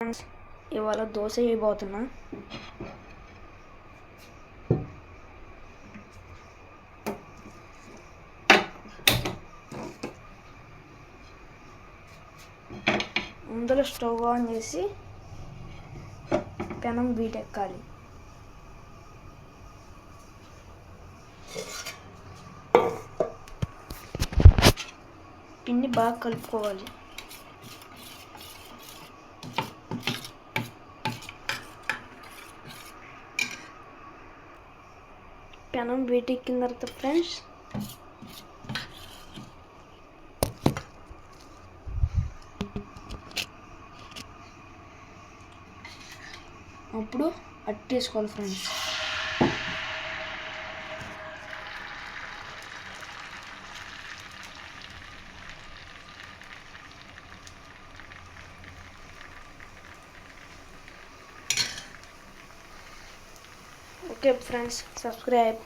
Friends ఇవాళ దోశ వేయబోతున్నా. ముందర stove on చేసి పెనం వీటెక్కాలి. పిండి బాగా కలుపుకోవాలి. పెనం వీటెక్కిన తర్వాత ఫ్రెండ్స్ అప్పుడు అట్టేసుకోవాలి ఫ్రెండ్స్. Okay friends, subscribe.